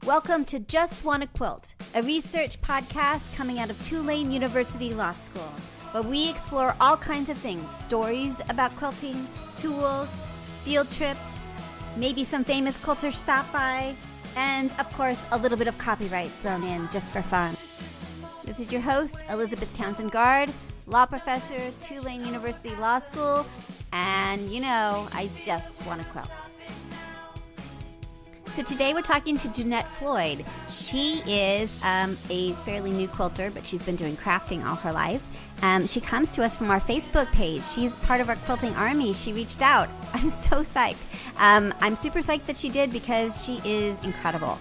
Welcome to Just Wanna Quilt, a research podcast coming out of Tulane University Law School, where we explore all kinds of things, stories about quilting, tools, field trips, maybe some famous quilters stop by, and of course a little bit of copyright thrown in just for fun. This is your host, Elizabeth Townsend Guard, law professor at Tulane University Law School, and you know, I just wanna quilt. So today we're talking to Jeanette Floyd. She is a fairly new quilter, but she's been doing crafting all her life. She comes to us from our Facebook page. She's part of our quilting army. She reached out. I'm so psyched. I'm super psyched that she did because she is incredible.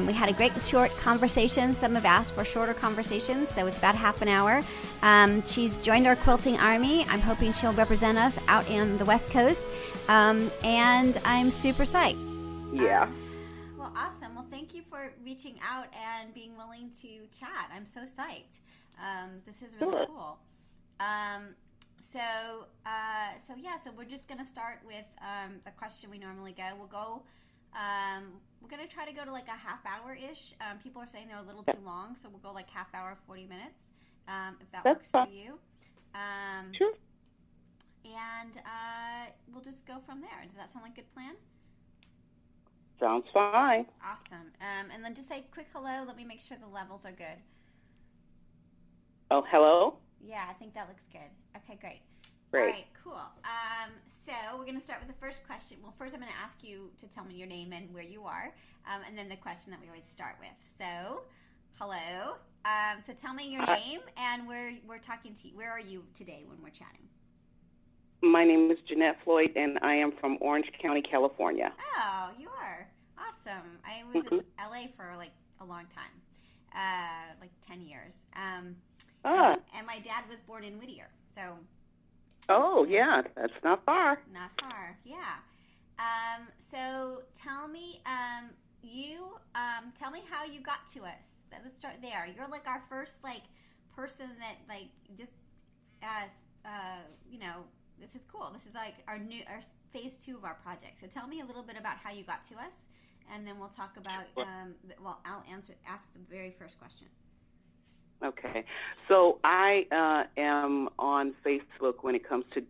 We had a great short conversation. Some have asked for shorter conversations, so it's about half an hour. She's joined our quilting army. I'm hoping she'll represent us out in the West Coast, and I'm super psyched. Yeah. Well, awesome. Well, thank you for reaching out and being willing to chat. I'm so psyched. This is really cool. So we're just going to start with the question we normally go. We're going to try to go to like a half hour-ish. People are saying they're a little too long, so we'll go like half hour, 40 minutes, if that works for you. Sure. And we'll just go from there. Does that sound like a good plan? Sounds fine. Awesome. And then just say a quick hello. Let me make sure the levels are good. Oh, hello? Yeah, I think that looks good. Okay, great. Great. All right, cool. So we're going to start with the first question. Well, first I'm going to ask you to tell me your name and where you are, and then the question that we always start with. So, hello. So tell me your name and where we're talking to you. Where are you today when we're chatting? My name is Jeanette Floyd, and I am from Orange County, California. Oh, you are. Awesome. I was in LA for like a long time, like 10 years. And my dad was born in Whittier, so. Oh, yeah, that's not far. Not far, yeah. So tell me, tell me how you got to us. Let's start there. You're like our first like person that like just, this is cool. This is like our phase 2 of our project. So tell me a little bit about how you got to us, and then we'll talk about. I'll ask the very first question. Okay, so I am on Facebook when it comes to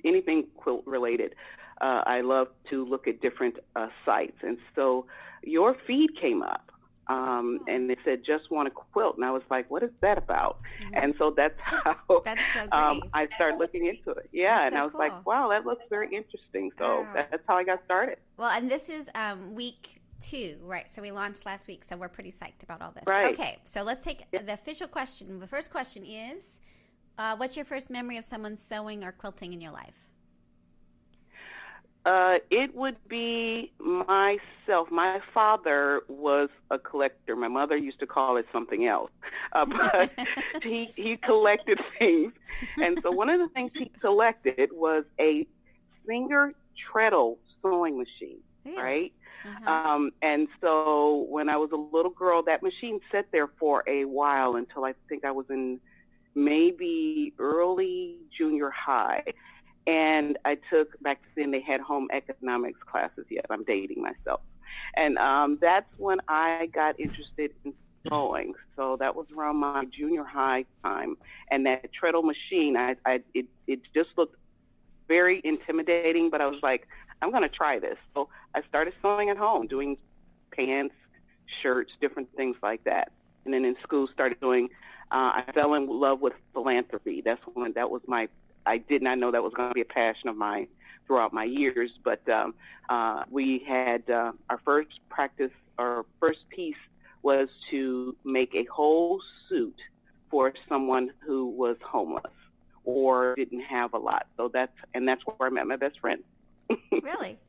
anything quilt related. I love to look at different sites, and so your feed came up. And it said, "Just Wanna Quilt," and I was like, "What is that about?" Mm-hmm. And so that's how that's so great. I started looking into it. Yeah, that's and so I was cool. like, "Wow, that looks very interesting." So that's how I got started. Well, and this is week 2, right? So we launched last week, so we're pretty psyched about all this. Right. Okay, so let's take the official question. The first question is, what's your first memory of someone sewing or quilting in your life? It would be myself. My father was a collector. My mother used to call it something else, but he collected things. And so one of the things he collected was a Singer treadle sewing machine, right? Uh-huh. And so when I was a little girl, that machine sat there for a while until I think I was in maybe early junior high. And I took, back then they had home economics classes. Yes, I'm dating myself. And that's when I got interested in sewing. So that was around my junior high time. And that treadle machine, it just looked very intimidating, but I was like, I'm going to try this. So I started sewing at home, doing pants, shirts, different things like that. And then in school started doing, I fell in love with philanthropy. That was my, I did not know that was going to be a passion of mine throughout my years, but we had our first practice, our first piece was to make a whole suit for someone who was homeless or didn't have a lot. So that's where I met my best friend. Really?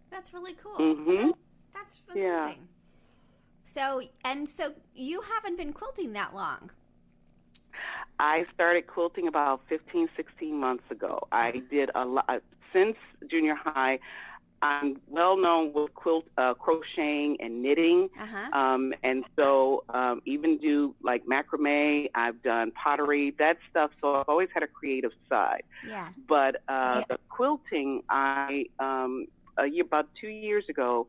That's really cool. Mm-hmm. That's amazing. Yeah. So you haven't been quilting that long. I started quilting about 15, 16 months ago. I did a lot. Since junior high, I'm well known with crocheting and knitting. Uh-huh. And so even do like macrame. I've done pottery, that stuff. So I've always had a creative side. Yeah. But the quilting, about 2 years ago,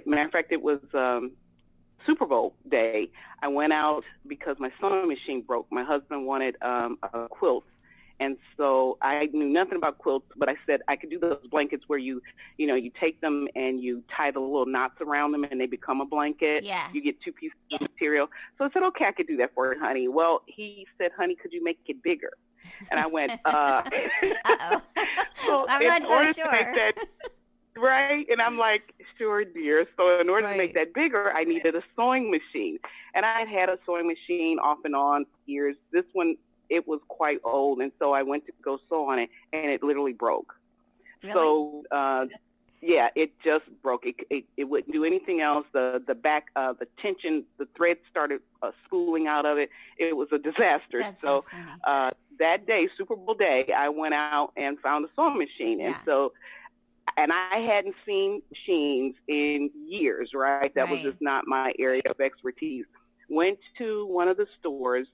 matter of fact, it was Super Bowl day. I went out because my sewing machine broke. My husband wanted a quilt. And so I knew nothing about quilts, but I said I could do those blankets where you take them and you tie the little knots around them and they become a blanket. Yeah. You get 2 pieces of material. So I said, okay, I could do that for you, honey. Well, he said, honey, could you make it bigger? And I went, Uh-oh. So I'm not so sure. To make that, right? And I'm like, sure, dear. So in order to make that bigger, I needed a sewing machine. And I had a sewing machine off and on for years. This one, it was quite old, and so I went to go sew on it, and it literally broke. Really? So, yeah, it just broke. It wouldn't do anything else. The back, the tension, the thread started spooling out of it. It was a disaster. That's so funny. That day, Super Bowl day, I went out and found a sewing machine, and I hadn't seen machines in years, right? That was just not my area of expertise. Went to one of the stores,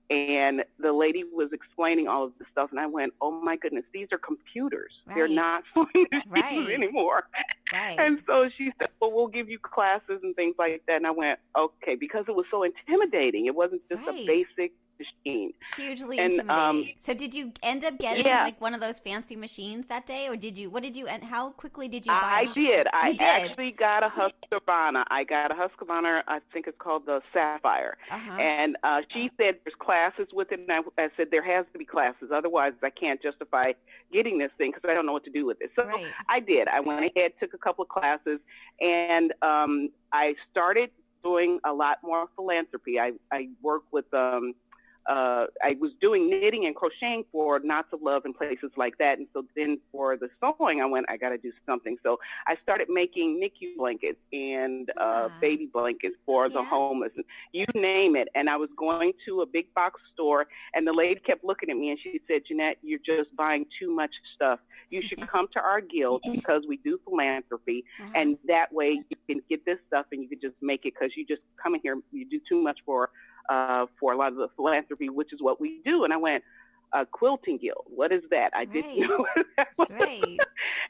and the lady was explaining all of this stuff, and I went, oh, my goodness, these are computers. Right. They're not sewing machines anymore. Right. And so she said, well, we'll give you classes and things like that. And I went, okay, because it was so intimidating. It wasn't just a basic machine. Hugely intimidating. So did you end up getting like one of those fancy machines that day, or and how quickly did you buy? I did. I did. actually got a Husqvarna. I think it's called the Sapphire. And she said there's classes with it, and I said there has to be classes, otherwise I can't justify getting this thing because I don't know what to do with it. So I did. I went ahead, took a couple of classes, and I started doing a lot more philanthropy. I work with I was doing knitting and crocheting for Knots of Love and places like that. And so then for the sewing, I got to do something. So I started making NICU blankets and baby blankets for the homeless, and you name it. And I was going to a big box store, and the lady kept looking at me, and she said, Jeanette, you're just buying too much stuff. You should come to our guild because we do philanthropy, and that way you can get this stuff and you can just make it, because you just come in here, you do too much for a lot of the philanthropy, which is what we do. And I went, quilting guild, what is that? I didn't know what that was.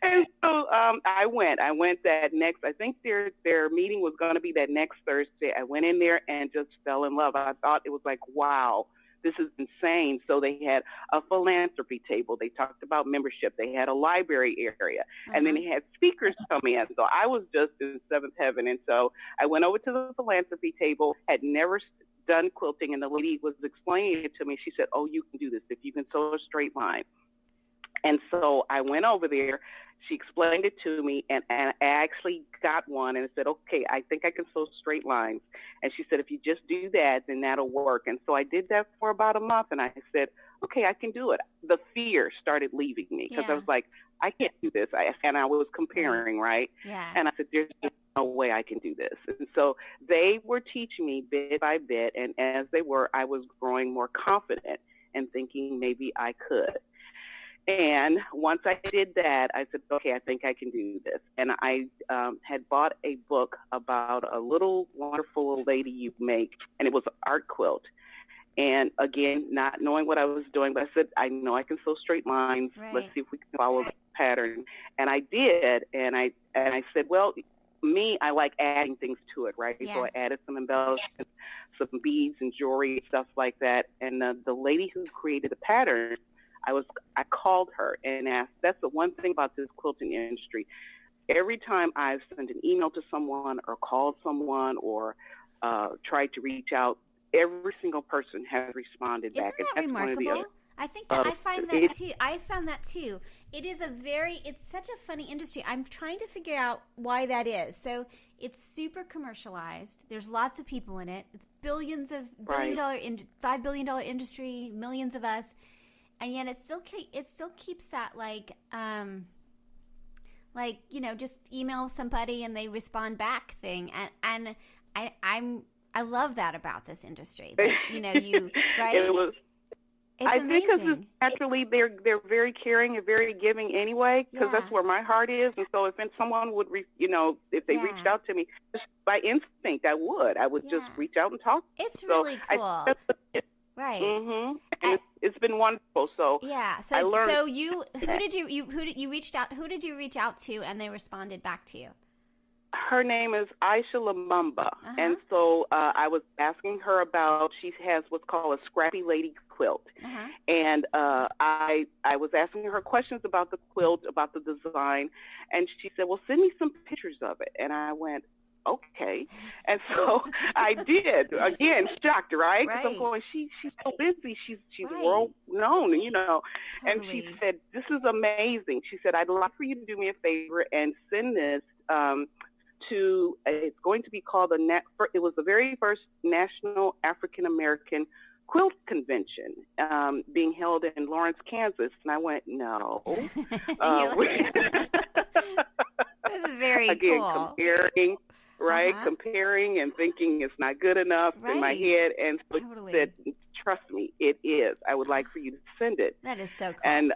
And so I went that next, I think their meeting was going to be that next Thursday. I went in there and just fell in love. I thought it was like, wow, this is insane. So they had a philanthropy table. They talked about membership. They had a library area. And then they had speakers come in. So I was just in seventh heaven. And so I went over to the philanthropy table, had never done quilting, and the lady was explaining it to me. She said, oh, you can do this if you can sew a straight line. And so I went over there. She explained it to me, and I actually got one, and I said, okay, I think I can sew straight lines. And she said, if you just do that, then that'll work. And so I did that for about a month, and I said, okay, I can do it. The fear started leaving me, because I was like, I can't do this. And I was comparing, right? And I said, there's just no way I can do this. And so they were teaching me bit by bit, and as they were, I was growing more confident and thinking maybe I could. And once I did that, I said, okay, I think I can do this. And I had bought a book about a little wonderful little lady you make, and it was an art quilt. And again, not knowing what I was doing, but I said, I know I can sew straight lines. Let's see if we can follow the pattern. And I did. And I said, well, I like adding things to it, right? So I added some embellishments, some beads and jewelry, stuff like that. And the lady who created the pattern, I called her and asked. That's the one thing about this quilting industry. Every time I've sent an email to someone or called someone or tried to reach out, every single person has responded back. Isn't that remarkable? I think that I find that too. I found that too. It's such a funny industry. I'm trying to figure out why that is. So it's super commercialized. There's lots of people in it. It's $5 billion industry, millions of us. And yet it still keeps that just email somebody and they respond back thing. And I love that about this industry. That, right? I think because naturally they're very caring and very giving anyway, because that's where my heart is. And so if someone would, if they reached out to me just by instinct, I would just reach out and talk. It's really cool. Right. Mm-hmm. And it's been wonderful. So so I learned. So who did you reach out to, and they responded back to you? Her name is Aisha Lamumba, and so I was asking her about. She has what's called a Scrappy Lady quilt, and I was asking her questions about the quilt, about the design, and she said, "Well, send me some pictures of it." And I went, "Okay," and so I did. Again, shocked, right? Because I'm going, she's so busy. She's world known, you know. And she said, "This is amazing." She said, "I'd like for you to do me a favor and send this." To it's going to be called it was the very first National African American Quilt Convention being held in Lawrence, Kansas. And I went, no. This is very again, cool. Comparing and thinking it's not good enough in my head. And so she said, trust me, it is. I would like for you to send it. That is so cool. And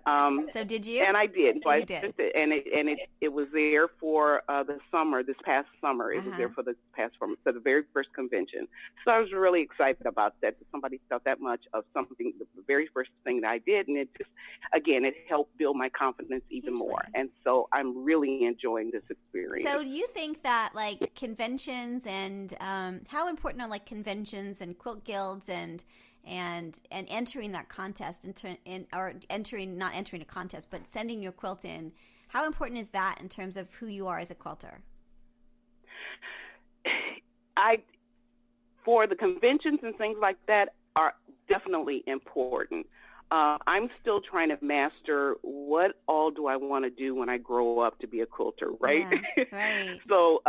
so did you? And I did. So I sent it, and it was there for the summer. This past summer, it was there for the very first convention. So I was really excited about that. Somebody felt that much of something, the very first thing that I did, and it just, again, it helped build my confidence even more. And so I'm really enjoying this experience. So do you think that like conventions and how important are like conventions and quilt guilds and entering that contest not entering a contest, but sending your quilt in? How important is that in terms of who you are as a quilter? For the conventions and things like that are definitely important. I'm still trying to master what all do I want to do when I grow up to be a quilter, right? Yeah, right. So,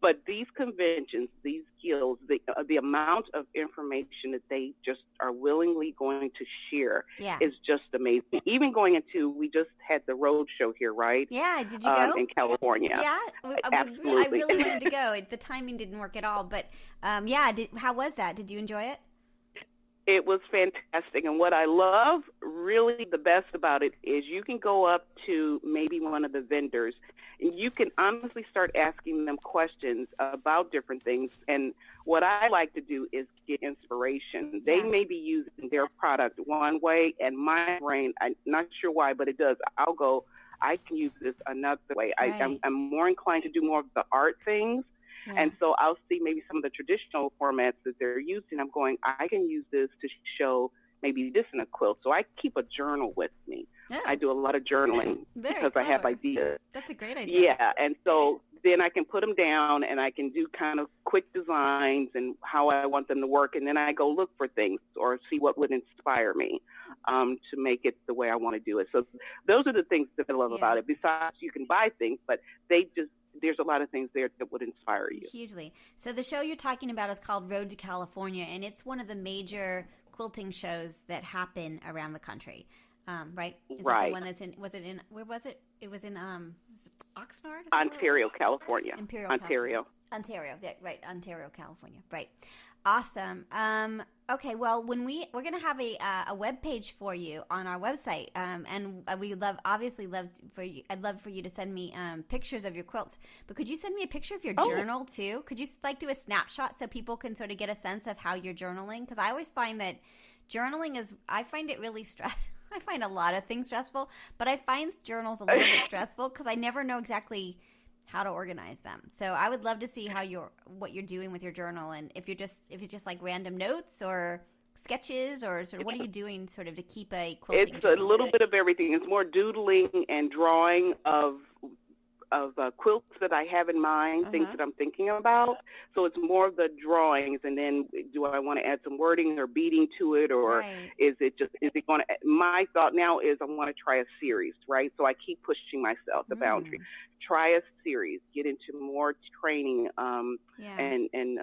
but these conventions, these guilds, the amount of information that they just are willingly going to share is just amazing. Even going into, we just had the road show here, right? Yeah, did you go? In California. Yeah, absolutely. I really wanted to go. The timing didn't work at all, but how was that? Did you enjoy it? It was fantastic. And what I love really the best about it is you can go up to maybe one of the vendors and you can honestly start asking them questions about different things. And what I like to do is get inspiration. They may be using their product one way, and my brain, I'm not sure why, but it does. I'll go, I can use this another way. Right. I'm more inclined to do more of the art things. Yeah. And so I'll see maybe some of the traditional formats that they're using. I'm going, I can use this to show maybe this in a quilt. So I keep a journal with me. Yeah. I do a lot of journaling because I have ideas. That's a great idea. Yeah, and so then I can put them down and I can do kind of quick designs and how I want them to work. And then I go look for things or see what would inspire me to make it the way I want to do it. So those are the things that I love about it. Besides, you can buy things, but there's a lot of things there that would inspire you. Hugely. So the show you're talking about is called Road to California, and it's one of the major quilting shows that happen around the country, right? Is right. It the one that's where was it? It was in Oxnard? Ontario, California. Ontario, right, Ontario, California. Right. Awesome. Okay, well, we're going to have a web page for you on our website, and I'd love for you to send me pictures of your quilts. But could you send me a picture of your journal too? Could you do a snapshot so people can sort of get a sense of how you're journaling? Because I always find that journaling I find it really stressful. I find a lot of things stressful, but I find journals a little bit stressful because I never know exactly how to organize them. So I would love to see what you're doing with your journal, and if it's just like random notes or sketches, or sort of what are you doing sort of to keep a quilting It's journal? A little bit of everything. It's more doodling and drawing of quilts that I have in mind, things that I'm thinking about. So it's more of the drawings, and then do I want to add some wording or beading to it, or is it going to? My thought now is I want to try a series, right? So I keep pushing myself, the boundary. Try a series, get into more training and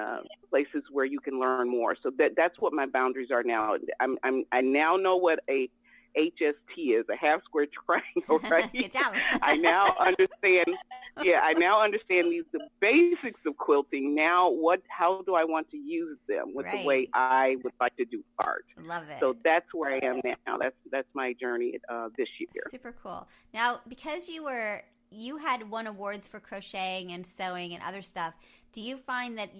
places where you can learn more. So that's what my boundaries are now. I now know what a HST is, a half square triangle, right? Good job. I now understand. I now understand the basics of quilting. Now, how do I want to use them with the way I would like to do art? Love it. So that's where I am now. That's my journey this year. Super cool. Now, because you had won awards for crocheting and sewing and other stuff, do you find that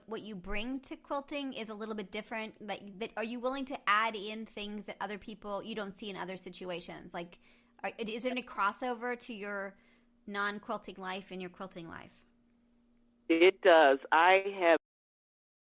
what you bring to quilting is a little bit different? That are you willing to add in things that other people you don't see in other situations? Like, is there any crossover to your non-quilting life and your quilting life? It does. I have